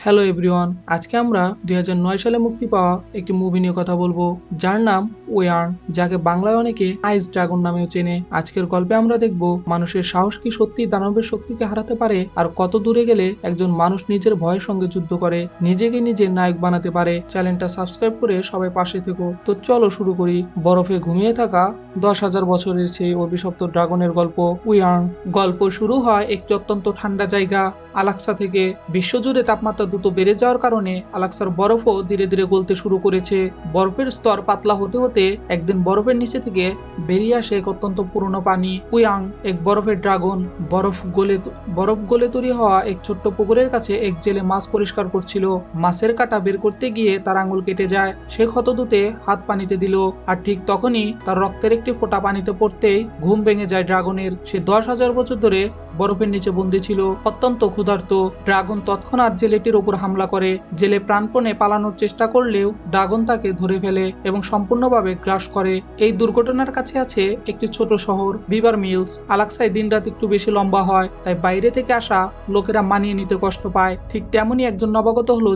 Hello everyone, আজকে আমরা 2009 সালে মুক্তি পাওয়া একটি মুভি নিয়ে কথা বলবো যার নাম ওয়ার্ন, যাকে বাংলায় অনেকে আইস ড্রাগন নামেও চেনে। আজকের গল্পে আমরা দেখব মানুষের সাহস কি সত্যি দানবের শক্তিকে হারাতে পারে, আর কত দূরে গেলে একজন মানুষ নিজের ভয়ের সঙ্গে যুদ্ধ করে নিজেকে নিজের নায়ক বানাতে পারে। চ্যানেলটা সাবস্ক্রাইব করে সবাই পাশে থেকো। তো চলো শুরু করি। বরফে ঘুমিয়ে থাকা 10,000 বছরের সেই অভিশপ্ত ড্রাগনের গল্প ওয়ার্ন। গল্প শুরু হয় একটি অত্যন্ত ঠান্ডা জায়গা আলাক্সা থেকে। বিশ্বজুড়ে তাপমাত্রা দ্রুত বেড়ে যাওয়ার কারণে আলাক্সার বরফও ধীরে ধীরে গলতে শুরু করেছে। বরফের স্তর পাতলা হতে হতে একদিন বরফের নিচে থেকে বেরিয়ে আসে এক অত্যন্ত পুরনো পানি উয়াং, এক বরফের ড্রাগন। বরফ গলে তৈরি হওয়া এক ছোট্ট পুকুরের কাছে এক জেলে মাছ পরিষ্কার করছিল। মাছের কাঁটা বের করতে গিয়ে তার আঙুল কেটে যায়। সে ক্ষত ধুতে হাত পানিতে দিল, আর ঠিক তখনই তার রক্তের একটি ফোঁটা পানিতে পড়তেই ঘুম ভেঙে যায় ড্রাগনের। সে 10,000 বছর ধরে বরফের নিচে বন্দী ছিল, অত্যন্ত ক্ষুধার্ত। ড্রাগন তৎক্ষণাৎ জেলেটির উপর হামলা করে। জেলে প্রাণপণে পালানোর চেষ্টা করলেও ড্রাগন তাকে ধরে ফেলে এবং সম্পূর্ণভাবে গ্রাস করে। এই দুর্ঘটনার কাছে আছে একটি ছোট শহর বিভার মিলস। আলাক্সায় দিনরাত একটু বেশি লম্বা হয়, তাই বাইরে থেকে আসা লোকেরা মানিয়ে নিতে কষ্ট পায়। ঠিক তেমনই একজন নবাগত হলো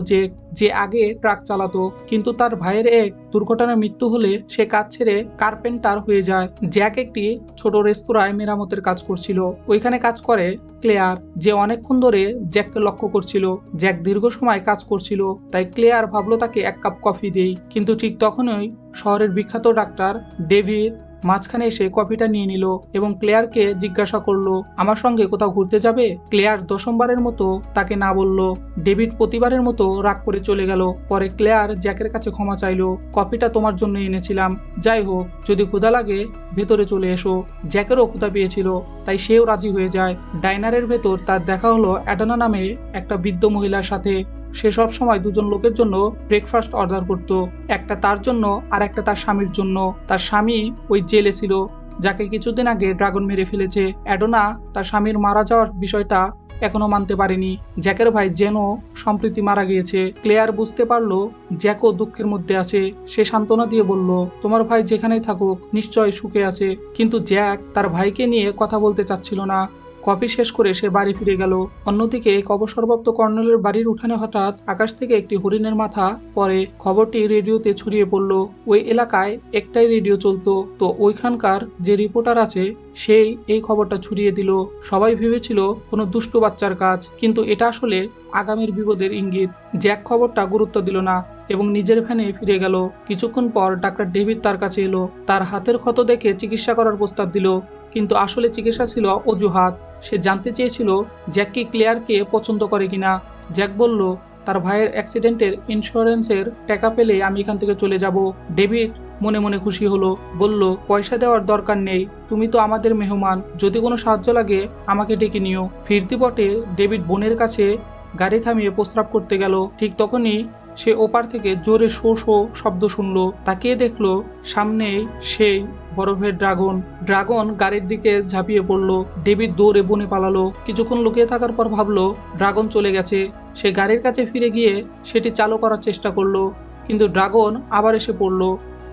যে আগে ট্রাক চালাতো, কিন্তু তার ভাইয়ের এক দুর্ঘটনায় মৃত্যু হলে সে কাজ ছেড়ে কার্পেন্টার হয়ে যায়। জ্যাক একটি ছোট রেস্তোরাঁয় মেরামতের কাজ করছিল। ওইখানে কাজ করে ক্লেয়ার, যে অনেকক্ষণ ধরে জ্যাককে লক্ষ্য করছিল। জ্যাক দীর্ঘ সময় কাজ করছিল, তাই ক্লেয়ার ভাবলো তাকে এক কাপ কফি দেই। কিন্তু ঠিক তখনই শহরের বিখ্যাত ডাক্তার ডেভিড মাঝখানে এসে কফিটা নিয়ে নিল এবং ক্লেয়ারকে জিজ্ঞাসা করলো, আমার সঙ্গে কোথাও ঘুরতে যাবে? ক্লেয়ার দশমবারের মতো তাকে না বলল। ডেভিড প্রতিবারের মতো রাগ করে চলে গেল। পরে ক্লেয়ার জ্যাকের কাছে ক্ষমা চাইলো, কফিটা তোমার জন্য এনেছিলাম, যাই হোক যদি ক্ষুধা লাগে ভেতরে চলে এসো। জ্যাকেরও ক্ষুধা পেয়েছিল, তাই সেও রাজি হয়ে যায়। ডাইনারের ভেতর তার দেখা হলো অ্যাডানা নামে একটা বৃদ্ধ মহিলার সাথে। সে সব সময় দুজন লোকের জন্য ব্রেকফাস্ট অর্ডার করত, একটা তার জন্য আর একটা তার স্বামীর জন্য। তার স্বামী ওই জেলে ছিল, যাকে কিছুদিন আগে ড্রাগন মেরে ফেলেছে। অ্যাডোনা তার স্বামীর মারা যাওয়ার বিষয়টা এখনো মানতে পারেনি। জ্যাকের ভাই জেনও সম্প্রতি মারা গিয়েছে। ক্লেয়ার বুঝতে পারলো জ্যাকও দুঃখের মধ্যে আছে। সে সান্ত্বনা দিয়ে বলল, তোমার ভাই যেখানেই থাকুক নিশ্চয় সুখে আছে। কিন্তু জ্যাক তার ভাইকে নিয়ে কথা বলতে চাচ্ছিল না। কফি শেষ করে সে বাড়ি ফিরে গেল। অন্যদিকে এক অবসরপ্রাপ্ত কর্নেলের বাড়ির উঠানে হঠাৎ আকাশ থেকে একটি হরিণের মাথা পড়ে। খবরটি রেডিওতে ছড়িয়ে পড়লো। ওই এলাকায় একটাই রেডিও চলতো, তো ওইখানকার যে রিপোর্টার আছে সেই এই খবরটা ছড়িয়ে দিল। সবাই ভেবেছিল কোনো দুষ্টু বাচ্চার কাজ, কিন্তু এটা আসলে আগামীর বিপদের ইঙ্গিত। জ্যাক খবরটা গুরুত্ব দিল না এবং নিজের ভ্যানে ফিরে গেল। কিছুক্ষণ পর ডাক্তার ডেভিড তার কাছে এলো। তার হাতের ক্ষত দেখে চিকিৎসা করার প্রস্তাব দিল, কিন্তু আসলে চিকিৎসা ছিল অজুহাত। সে জানতে চেয়েছিল জ্যাক কি ক্লেয়ারকে পছন্দ করে কিনা। জ্যাক বলল, তার ভাইয়ের অ্যাক্সিডেন্টের ইন্স্যুরেন্সের টাকা পেলে আমি এখান থেকে চলে যাব। ডেভিড মনে মনে খুশি হলো, বলল, পয়সা দেওয়ার দরকার নেই, তুমি তো আমাদের মেহমান, যদি কোনো সাহায্য লাগে আমাকে ডেকে নিও। ফিরতি পথে ডেভিড বোনের কাছে গাড়ি থামিয়ে প্রস্রাব করতে গেল। ঠিক তখনই সে ওপার থেকে জোরে শো শো শব্দ শুনলো। তাকিয়ে দেখলো সামনেই সেই বরফের ড্রাগন গাড়ির দিকে ঝাঁপিয়ে পড়লো। ডেভিড দৌড়ে বনে পালালো। কিছুক্ষণ লুকিয়ে থাকার পর ভাবলো ড্রাগন চলে গেছে। সে গাড়ির কাছে ফিরে গিয়ে সেটি চালু করার চেষ্টা করলো, কিন্তু ড্রাগন আবার এসে পড়লো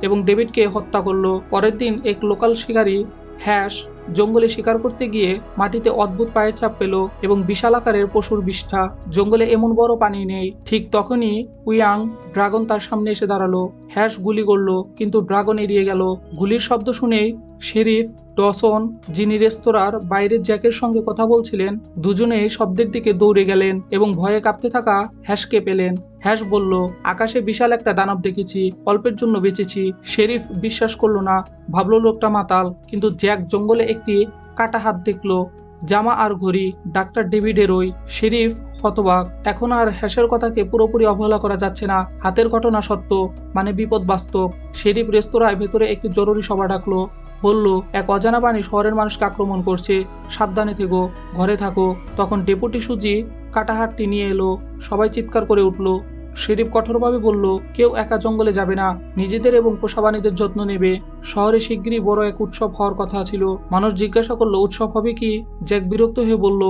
এবং ডেভিডকে হত্যা করলো। পরের দিন এক লোকাল শিকারী হ্যাশ জঙ্গলে শিকার করতে গিয়ে মাটিতে অদ্ভুত পায়ের ছাপ পেল এবং বিশাল আকারের পশুর বিষ্ঠা। জঙ্গলে এমন বড় পানি নেই। ঠিক তখনই উয়াং ড্রাগন তার সামনে এসে দাঁড়ালো। হ্যাশ গুলি করলো, কিন্তু ড্রাগন এড়িয়ে গেল। গুলির শব্দ শুনেই শেরিফ ডসন, যিনি রেস্তোরাঁর বাইরের জ্যাকের সঙ্গে কথা বলছিলেন, দুজনেই শব্দের দিকে দৌড়ে গেলেন এবং ভয়ে কাঁপতে থাকা হ্যাশকে পেলেন। হ্যাশ বলল, আকাশে বিশাল একটা দানব দেখেছি, অল্পের জন্য বেঁচেছি। শেরিফ বিশ্বাস করলো না, ভাবলো লোকটা মাতাল। কিন্তু জ্যাক জঙ্গলে একটি কাটা হাত দেখলো, জামা আর ঘড়ি ডাক্তার ডেভিডেরই। শেরিফ হতবাক। এখন আর হ্যাশের কথাকে পুরোপুরি অবহেলা করা যাচ্ছে না। হাতের ঘটনা সত্য, মানে বিপদ বাস্তব। শেরিফ রেস্তোরাঁয় ভেতরে একটি জরুরি সভা ডাকলো। বলল, এক অজানা প্রাণী শহরের মানুষকে আক্রমণ করছে, সাবধানে থেকো, ঘরে থাকো। তখন ডেপুটি সুজি কাটাহাটটি নিয়ে এলো। সবাই চিৎকার করে উঠল। শেরিফ কঠোরভাবে বলল, কেউ একা জঙ্গলে যাবে না, নিজেদের এবং পোষাবাণীদের যত্ন নেবে। শহরে শিগগিরই বড় এক উৎসব হওয়ার কথা ছিল। মানুষ জিজ্ঞাসা করলো, উৎসব হবে কি? জ্যাক বিরক্ত হয়ে বলল,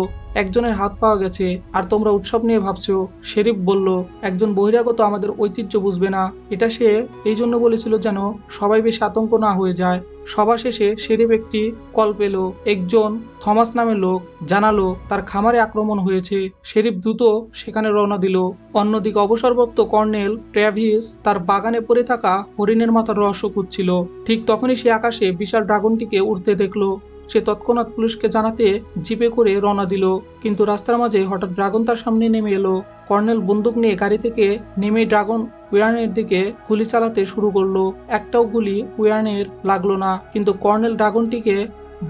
একজনের হাত পাওয়া গেছে আর তোমরা উৎসব নিয়ে ভাবছো। শেরিফ বলল, একজন বহিরাগত আমাদের ঐতিহ্য বুঝবে না। এটা সে এই জন্য বলেছিল যেন সবাই বেশি আতঙ্ক না হয়ে যায়। সভা শেষে শেরিফ একটি কল পেল। একজন থমাস নামের লোক জানালো তার খামারে আক্রমণ হয়েছে। শেরিফ দ্রুত সেখানে রওনা দিল। অন্যদিকে অবসরপ্রাপ্ত কর্নেল ট্র্যাভিস তার বাগানে পড়ে থাকা হরিণের মাথার রহস্য খুঁজছিল। ঠিক তখনই সে আকাশে বিশাল ড্রাগনটিকে উড়তে দেখলো। সে তৎক্ষণাৎ পুলিশকে জানাতে জিপে করে রওনা দিল, কিন্তু রাস্তার মাঝে হঠাৎ ড্রাগন তার সামনে নেমে এলো। কর্নেল বন্দুক নিয়ে গাড়ি থেকে নেমে ড্রাগন ওয়ার্নের দিকে গুলি চালাতে শুরু করলো। একটাও গুলি ওয়ার্নের লাগলো না, কিন্তু কর্নেল ড্রাগনটিকে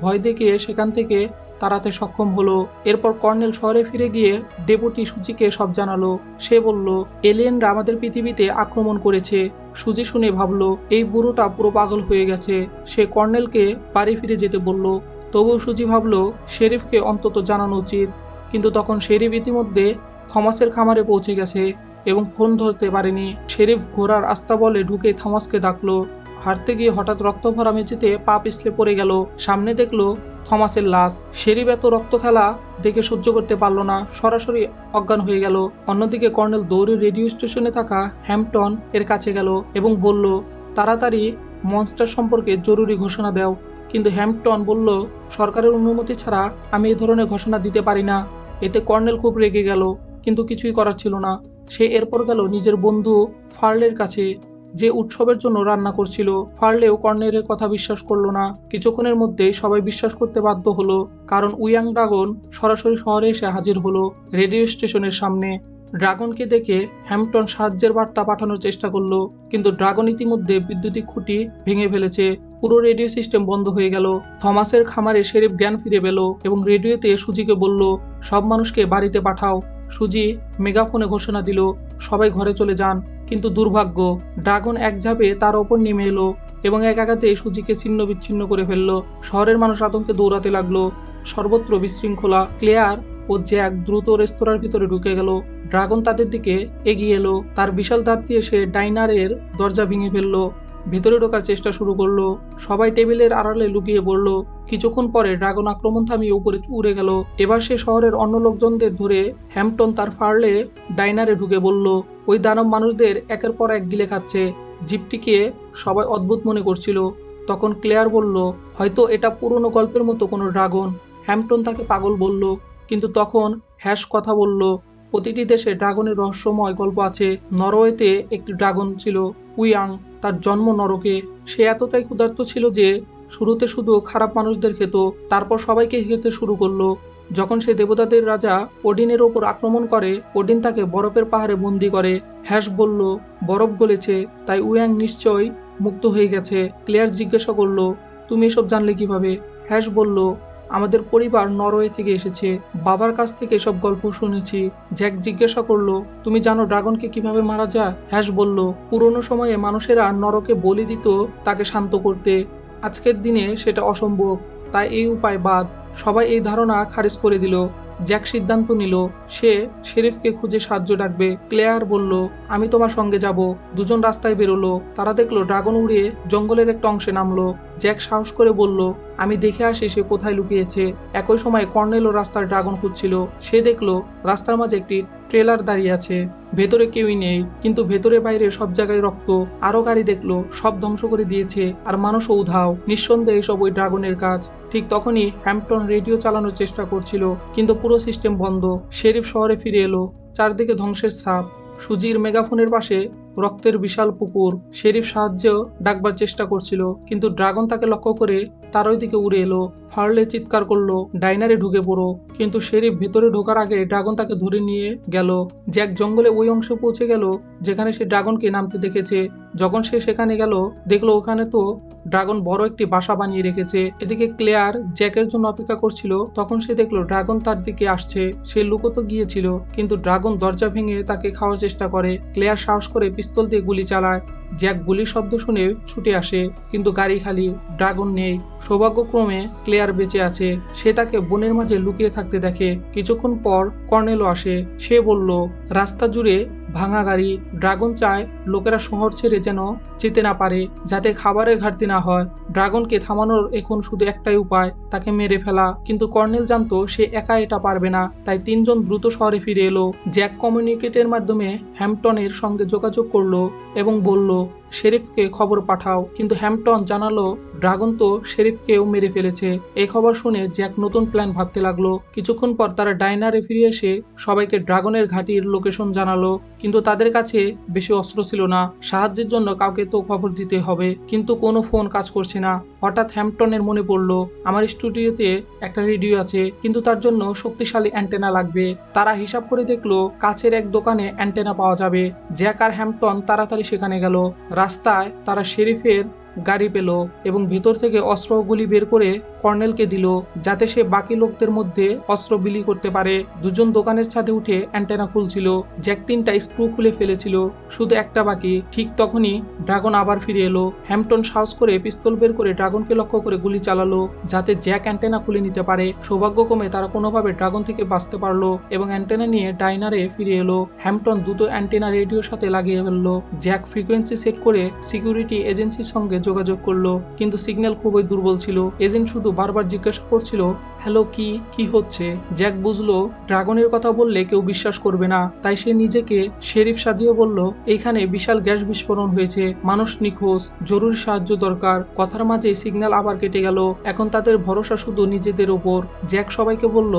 ভয় দেখিয়ে সেখান থেকে তাড়াতে সক্ষম হলো। এরপর কর্নেল শহরে ফিরে গিয়ে ডেপুটি সুজিকে সব জানালো। সে বলল, এলিয়েনরা আমাদের পৃথিবীতে আক্রমণ করেছে। সুজি শুনে ভাবলো এই বুড়োটা পুরো পাগল হয়ে গেছে। সে কর্নেলকে বাড়ি ফিরে যেতে বলল। তবুও সুজি ভাবলো শেরিফকে অন্তত জানানো উচিত। কিন্তু তখন শেরিফ ইতিমধ্যে থমাসের খামারে পৌঁছে গেছে এবং ফোন ধরতে পারেনি। শেরিফ ঘোড়ার আস্তাবলে ঢুকে থমাসকে ডাকলো। হাঁটতে গিয়ে হঠাৎ রক্ত ভরা মেঝেতে পা পিছলে পড়ে গেল। সামনে দেখলো থমাসের লাশ। শেরিফ এত রক্ত খেলা দেখে সহ্য করতে পারলো না, সরাসরি অজ্ঞান হয়ে গেল। অন্যদিকে কর্নেল দৌড়ে রেডিও স্টেশনে থাকা হ্যাম্পটন এর কাছে গেল এবং বলল, তাড়াতাড়ি মনস্টার সম্পর্কে জরুরি ঘোষণা দাও। কিন্তু হ্যাম্পটন বলল, সরকারের অনুমতি ছাড়া আমি এই ধরনের ঘোষণা দিতে পারি না। এতে কর্নেল খুব রেগে গেল, কিন্তু কিছুই করার ছিল না। সে এরপর গেল নিজের বন্ধু ফার্লের কাছে, যে উৎসবের জন্য রান্না করছিল। ফার্লেও কর্নেলের কথা বিশ্বাস করলো না। কিছুক্ষণের মধ্যেই সবাই বিশ্বাস করতে বাধ্য হলো, কারণ উইয়াং ড্রাগন সরাসরি শহরে এসে হাজির হলো রেডিও স্টেশনের সামনে। ড্রাগনকে দেখে হ্যাম্পটন সাহায্যের বার্তা পাঠানোর চেষ্টা করলো, কিন্তু ড্রাগন ইতিমধ্যে বৈদ্যুতিক খুঁটি ভেঙে ফেলেছে। পুরো রেডিও সিস্টেম বন্ধ হয়ে গেল। থমাসের খামারে শেরিফ জ্ঞান ফিরে পেল এবং রেডিওতে সুজিকে বলল, সব মানুষকে বাড়িতে পাঠাও। সুজি মেগাফোনে ঘোষণা দিল, সবাই ঘরে চলে যান। কিন্তু দুর্ভাগ্য, ড্রাগন এক ঝাঁপে তার ওপর নেমে এলো এবং এক আঘাতে সুজিকে ছিন্ন বিচ্ছিন্ন করে ফেললো। শহরের মানুষ আতঙ্কে দৌড়াতে লাগলো। সর্বত্র বিশৃঙ্খলা। ক্লেয়ার ও জ্যাক দ্রুত রেস্তোরাঁর ভিতরে ঢুকে গেল। ড্রাগন তাদের দিকে এগিয়ে এলো। তার বিশাল দাঁত দিয়ে সে ডাইনারের দরজা ভেঙে ফেললো। ভেতরে ঢোকার চেষ্টা শুরু করলো। সবাই টেবিলের আড়ালে লুকিয়ে পড়লো। কিছুক্ষণ পরে ড্রাগন আক্রমণ থামিয়ে উপরে উড়ে গেল। এবার সে শহরের অন্য লোকজনদের ধরে হ্যাম্পটন তার ফার্লে ডাইনারে ঢুকে বলল, ওই দানব মানুষদের একের পর এক গিলে খাচ্ছে। জিপটিকে সবাই অদ্ভুত মনে করছিল। তখন ক্লেয়ার বলল, হয়তো এটা পুরনো গল্পের মতো কোনো ড্রাগন। হ্যাম্পটন তাকে পাগল বলল, কিন্তু তখন হ্যাশ কথা বলল, প্রতিটি দেশে ড্রাগনের রহস্যময় গল্প আছে। নরওয়েতে একটি ড্রাগন ছিল, উইয়াং। তার জন্ম নরকে। সে এতটাই ক্ষুধার্ত ছিল যে শুরুতে শুধু খারাপ মানুষদের খেত, তারপর সবাইকে খেতে শুরু করলো। যখন সে দেবতাদের রাজা ওডিনের ওপর আক্রমণ করে, ওডিন তাকে বরফের পাহাড়ে বন্দি করে। হ্যাশ বলল, বরফ গলেছে, তাই উইয়াং নিশ্চয়ই মুক্ত হয়ে গেছে। ক্লেয়ার জিজ্ঞাসা করলো, তুমি এসব জানলে কিভাবে? হ্যাশ বলল, আমাদের পরিবার নরওয়ে থেকে এসেছে, বাবার কাছ থেকে এসব গল্প শুনেছি। জ্যাক জিজ্ঞাসা করলো, তুমি জানো ড্রাগনকে কিভাবে মারা যায়? হ্যাশ বলল, পুরনো সময়ে মানুষেরা নরকে বলি দিত তাকে শান্ত করতে। আজকের দিনে সেটা অসম্ভব, তাই এই উপায় বাদ। সবাই এই ধারণা খারিজ করে দিল। জ্যাক সিদ্ধান্ত নিল সে শেরিফকে খুঁজে সাহায্য ডাকবে। ক্লেয়ার বলল, আমি তোমার সঙ্গে যাব। দুজন রাস্তায় বেরোলো। তারা দেখলো ড্রাগন উড়ে জঙ্গলের একটা অংশে নামলো। জ্যাক সাহস করে বলল, আমি দেখে আসি সে কোথায় লুকিয়েছে। একই সময় কর্নেলও রাস্তার ড্রাগন খুঁজছিল। সে দেখলো রাস্তার মাঝে একটি ট্রেলার দাঁড়িয়ে আছে। ভেতরে কেউই নেই, কিন্তু ভেতরে বাইরে সব জায়গায় রক্ত। আরো গাড়ি দেখলো, সব ধ্বংস করে দিয়েছে, আর মানুষও উধাও। নিঃসন্দেহে সব ওই ড্রাগনের কাজ। ঠিক তখনই হ্যাম্পটন রেডিও চালানোর চেষ্টা করছিল, কিন্তু পুরো সিস্টেম বন্ধ। শেরিফ শহরে ফিরে এলো। চারদিকে ধ্বংসের ছাপ। সুজির মেগাফোনের পাশে রক্তের বিশাল পুকুর। শেরিফ সাহায্য ডাকবার চেষ্টা করছিল, কিন্তু ড্রাগন তাকে লক্ষ্য করে তার ওই দিকে উড়ে এলো। ফার্লে চিৎকার করলো, ডাইনারে ঢুকে পড়ো। কিন্তু শেরিফ ভেতরে ঢোকার আগে ড্রাগন তাকে ধরে নিয়ে গেল। জ্যাক জঙ্গলে ওই অংশে পৌঁছে গেল যেখানে সে ড্রাগনকে নামতে দেখেছে। যখন সে সেখানে গেল, দেখলো ওখানে তো ড্রাগন বড় একটি বাসা বানিয়ে রেখেছে। এদিকে ক্লেয়ার জ্যাকের জন্য অপেক্ষা করছিল। তখন সে দেখলো ড্রাগন তার দিকে আসছে। সে লুকোতে গিয়েছিল, কিন্তু ড্রাগন দরজা ভেঙে তাকে খাওয়ার চেষ্টা করে। ক্লেয়ার সাহস করে পিস্তল দিয়ে গুলি চালায়। জ্যাক গুলির শব্দ শুনে ছুটে আসে, কিন্তু গাড়ি খালি, ড্রাগন নেই। সৌভাগ্যক্রমে ক্লেয়ার বেঁচে আছে। সে তাকে বনের মাঝে লুকিয়ে থাকতে দেখে। কিছুক্ষণ পর কর্নেলও আসে। সে বলল, রাস্তা জুড়ে ভাঙা গাড়ি। ড্রাগন চায় লোকেরা শহর ছেড়ে যেন যেতে না পারে, যাতে খাবারের ঘাটতি না হয়। ড্রাগনকে থামানোর এখন শুধু একটাই উপায়, তাকে মেরে ফেলা, কিন্তু কর্নেল জানতো সে একা এটা পারবে না, তাই তিনজন দ্রুত শহরে ফিরে এলো। জ্যাক কমিউনিকেটের মাধ্যমে হ্যাম্পটনের সঙ্গে যোগাযোগ করলো এবং বলল শেরিফকে খবর পাঠাও, কিন্তু হ্যাম্পটন জানালো ড্রাগন তো শেরিফকেও মেরে ফেলেছে। এই খবর শুনে জ্যাক নতুন প্ল্যান ভাবতে লাগলো। কিছুক্ষণ পর তারা ডাইনারে ফিরে এসে সবাইকে ড্রাগনের ঘাঁটির লোকেশন জানালো, কিন্তু তাদের কাছে বেশি অস্ত্র ছিল না। সাহায্যের জন্য কাউকে তো খবর দিতে হবে, কিন্তু কোনো ফোন কাজ করছে না। হঠাৎ হ্যাম্পটনের মনে পড়লো আমার স্টুডিওতে একটা রেডিও আছে, কিন্তু তার জন্য শক্তিশালী অ্যান্টেনা লাগবে। তারা হিসাব করে দেখলো কাছের এক দোকানে অ্যান্টেনা পাওয়া যাবে। জ্যাক আর হ্যাম্পটন তাড়াতাড়ি সেখানে গেল। রাস্তায় তারা শেরিফের গাড়ি পেল এবং ভিতর থেকে অস্ত্রগুলি বের করে কর্নেলকে দিল, যাতে সে বাকি লোকদের মধ্যে অস্ত্র বিলি করতে পারে। দুজন দোকানের ছাদে উঠে অ্যান্টেনা খুলছিল। জ্যাক 3টা স্ক্রু খুলে ফেলেছিল, শুধু একটা বাকি। ঠিক তখনই ড্রাগন আবার ফিরে এলো। হ্যাম্পটন সাহস করে পিস্তল বের করে ড্রাগনকে লক্ষ্য করে গুলি চালালো, যাতে জ্যাক অ্যান্টেনা খুলে নিতে পারে। সৌভাগ্যক্রমে তারা কোনোভাবে ড্রাগন থেকে বাঁচতে পারলো এবং অ্যান্টেনা নিয়ে ডাইনারে ফিরে এলো। হ্যাম্পটন দ্রুত অ্যান্টেনা রেডিওর সাথে লাগিয়ে ফেললো। জ্যাক ফ্রিকোয়েন্সি সেট করে সিকিউরিটি এজেন্সির সঙ্গে যোগাযোগ করলো, কিন্তু সিগন্যাল খুবই দুর্বল ছিল। এজেন্ট শুধু বারবার জিজ্ঞাসা করছিল হ্যালো, কি হচ্ছে। জ্যাক বুঝলো ড্রাগনের কথা বললে কেউ বিশ্বাস করবে না, তাই সে নিজেকে শেরিফ সাজিয়ে বলল এইখানে বিশাল গ্যাস বিস্ফোরণ হয়েছে, মানুষ নিখোঁজ, জরুরি সাহায্য দরকার। কথার মাঝে সিগন্যাল আবার কেটে গেল। এখন তাদের ভরসা শুধু নিজেদের ওপর। জ্যাক সবাইকে বলল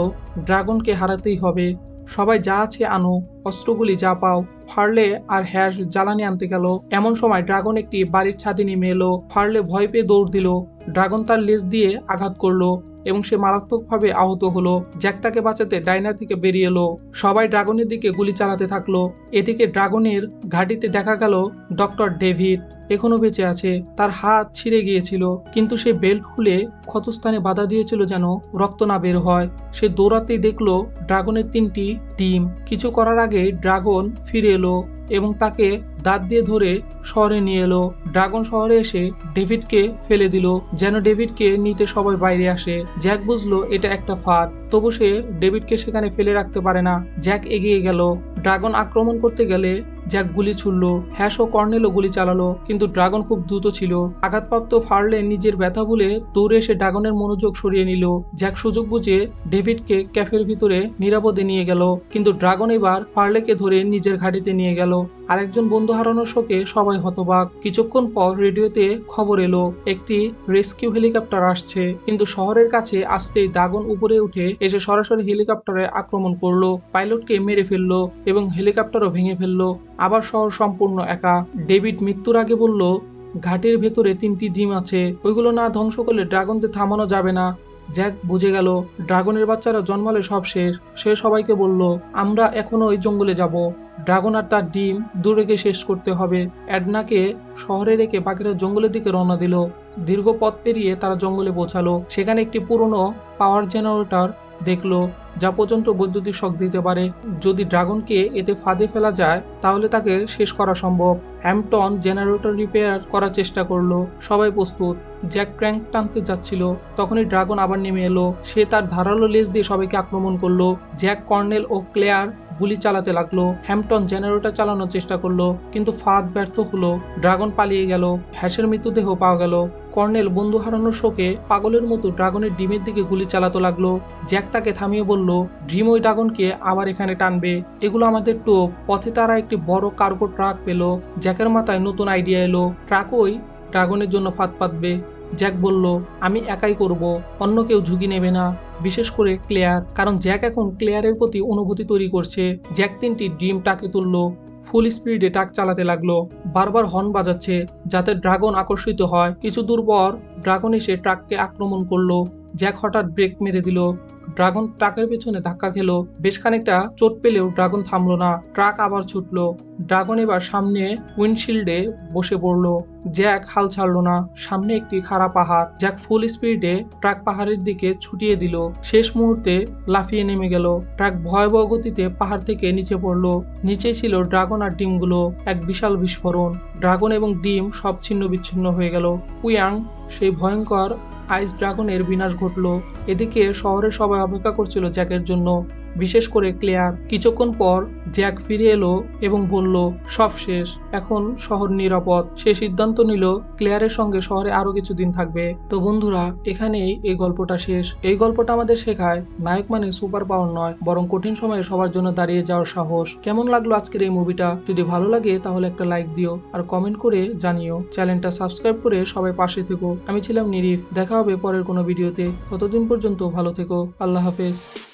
ড্রাগনকে হারাতেই হবে, সবাই যা আছে আনো, অস্ত্রগুলি যা পাও। ফার্লে আর হ্যাশ জ্বালানি আনতে গেল। এমন সময় ড্রাগন একটি বাড়ির ছাদে নেমে এলো। ফার্লে ভয় পেয়ে দৌড় দিল। ড্রাগন তার লেজ দিয়ে আঘাত করলো এবং সে মারাত্মকভাবে আহত হলো। জ্যাক তাকে বাঁচাতে ডাইনার থেকে বেরিয়ে এলো। সবাই ড্রাগনের দিকে গুলি চালাতে থাকলো। এদিকে ড্রাগনের ঘাঁটিতে দেখা গেল ডক্টর ডেভিড এখনো বেঁচে আছে। তার হাত ছিঁড়ে গিয়েছিল, কিন্তু সে বেল্ট খুলে ক্ষতস্থানে বাধা দিয়েছিল যেন রক্ত না বের হয়। সে দৌড়াতেই দেখলো ড্রাগনের 3টি ডিম। কিছু করার আগে ড্রাগন ফিরে এলো এবং তাকে দাঁত দিয়ে ধরে শহরে নিয়ে এলো। ড্রাগন শহরে এসে ডেভিডকে ফেলে দিল, যেন ডেভিডকে নিতে সবাই বাইরে আসে। জ্যাক বুঝলো এটা একটা ফাঁদ, তবু সে ডেভিডকে সেখানে ফেলে রাখতে পারে না। জ্যাক এগিয়ে গেল। ড্রাগন আক্রমণ করতে গেলে জ্যাক গুলি ছুড়ল। হ্যাশ ও কর্নেলও গুলি চালালো, কিন্তু ড্রাগন খুব দ্রুত ছিল। আঘাতপ্রাপ্ত ফার্লে নিজের ব্যথা ভুলে দৌড়ে এসে ড্রাগনের মনোযোগ সরিয়ে নিল। জ্যাক সুযোগ বুঝে ডেভিডকে ক্যাফের ভিতরে নিরাপদে নিয়ে গেল, কিন্তু ড্রাগন এবার ফার্লেকে ধরে নিজের ঘাঁটিতে নিয়ে গেল। আরেকজন বন্ধু হারানোর শোকে সবাই হতবাক। কিছুক্ষণ পর রেডিওতে খবর এলো একটি রেস্কিউ হেলিকপ্টার আসছে, কিন্তু শহরের কাছে আসতেই ড্রাগন উপরে উঠে এসে সরাসরি হেলিকপ্টারে আক্রমণ করলো, পাইলটকে মেরে ফেললো এবং হেলিকপ্টারও ভেঙে ফেললো। আবার শহর সম্পূর্ণ একা। ডেভিড মৃত্যুর আগে বলল ঘাটের ভেতরে 3টি ডিম আছে, ওইগুলো না ধ্বংস করলে ড্রাগনদের থামানো যাবে না। জ্যাক বুঝে গেল ড্রাগনের বাচ্চারা জন্মালে সব শেষ। সে সবাইকে বলল আমরা এখনো ওই জঙ্গলে যাব। ড্রাগন আর তার ডিম দূরে গিয়ে শেষ করতে হবে। অ্যাডনাকে শহরে রেখে বাকিরা জঙ্গলের দিকে রওনা দিল। দীর্ঘ পথ পেরিয়ে তারা জঙ্গলে পৌঁছালো। সেখানে একটি পুরনো পাওয়ার জেনারেটর দেখলো, যা পর্যন্ত বৈদ্যুতিক শক দিতে পারে। যদি ড্রাগনকে এতে ফাঁদে ফেলা যায় তাহলে তাকে শেষ করা সম্ভব। হ্যাম্পটন জেনারেটর রিপেয়ার করার চেষ্টা করলো। সবাই প্রস্তুত। জ্যাক ক্র্যাঙ্ক টানতে যাচ্ছিল, তখনই ড্রাগন আবার নেমে এলো। সে তার ধারালো লেজ দিয়ে সবাইকে আক্রমণ করলো। জ্যাক, কর্নেল ও ক্লেয়ার গুলি চালাতে লাগলো। হ্যাম্পটন জেনারেটর চালানোর চেষ্টা করলো, কিন্তু ফাঁদ ব্যর্থ হলো। ড্রাগন পালিয়ে গেল। হ্যাশের মৃতদেহ পাওয়া গেল। কর্নেল বন্ধু হারানোর শোকে পাগলের মতো ড্রাগনের ডিমের দিকে গুলি চালাতে লাগলো। জ্যাক তাকে থামিয়ে বলল ড্রিম ওই ড্রাগনকে আবার এখানে টানবে, এগুলো আমাদের টোপ। পথে তারা একটি বড় কার্গো ট্রাক পেল। জ্যাকের মাথায় নতুন আইডিয়া এলো, ট্রাক ওই ড্রাগনের জন্য ফাঁদ পাতবে। জ্যাক বলল আমি একাই করব, অন্য কেউ ঝুঁকি নেবে না, বিশেষ করে ক্লেয়ার, কারণ জ্যাক এখন ক্লেয়ারের প্রতি অনুভূতি তৈরি করছে। জ্যাক 3টি ডিম টাকে তুললো। ফুল স্পিডে ট্রাক চালাতে লাগলো, বারবার হর্ন বাজাচ্ছে যাতে ড্রাগন আকর্ষিত হয়। কিছু দূর পর ড্রাগন এসে ট্রাককে আক্রমণ করলো। জ্যাক হঠাৎ ব্রেক মেরে দিল। ড্রাগন ট্রাকের পেছনে ধাক্কা খেলো। বেশ খানিকটা চোট পেলেও ড্রাগন থামলো না। ট্রাক আবার ছুটলো। ড্রাগন এবার সামনে উইন্ডশিল্ডে বসে পড়লো। জ্যাক হাল ছাড়লো না। সামনে একটি খাড়া পাহাড়। জ্যাক ফুল স্পিডে ট্রাক পাহাড়ের দিকে ছুটিয়ে দিল। শেষ মুহূর্তে লাফিয়ে নেমে গেল। ট্রাক ভয়াবহ গতিতে পাহাড় থেকে নিচে পড়লো। নিচে ছিল ড্রাগন আর ডিমগুলো। এক বিশাল বিস্ফোরণ। ড্রাগন এবং ডিম সব ছিন্ন বিচ্ছিন্ন হয়ে গেল। উইয়াং সেই ভয়ঙ্কর আইস ড্রাগনের বিনাশ ঘটল। এদিকে শহরের সবাই অপেক্ষা করছিল জ্যাকের জন্য। বিশেষ করে ক্লেয়ার। কিছুক্ষণ পর জ্যাক ফিরে এলো এবং বলল সব শেষ, এখন শহর নিরাপদ। সে সিদ্ধান্ত নিল ক্লেয়ারের সঙ্গে শহরে আরো কিছুদিন থাকবে। তো বন্ধুরা, এখানেই এই গল্পটা শেষ। এই গল্পটা আমাদের শেখায় নায়ক মানে সুপার পাওয়ার নয়, বরং কঠিন সময়ে সবার জন্য দাঁড়িয়ে যাওয়ার সাহস। কেমন লাগলো আজকের এই মুভিটা? যদি ভালো লাগে তাহলে একটা লাইক দিও আর কমেন্ট করে জানিও। চ্যানেলটা সাবস্ক্রাইব করে সবাই পাশে থেকো। আমি ছিলাম নিরিফ, দেখা হবে পরের কোনো ভিডিওতে। ততদিন পর্যন্ত ভালো থেকো। আল্লাহ হাফেজ।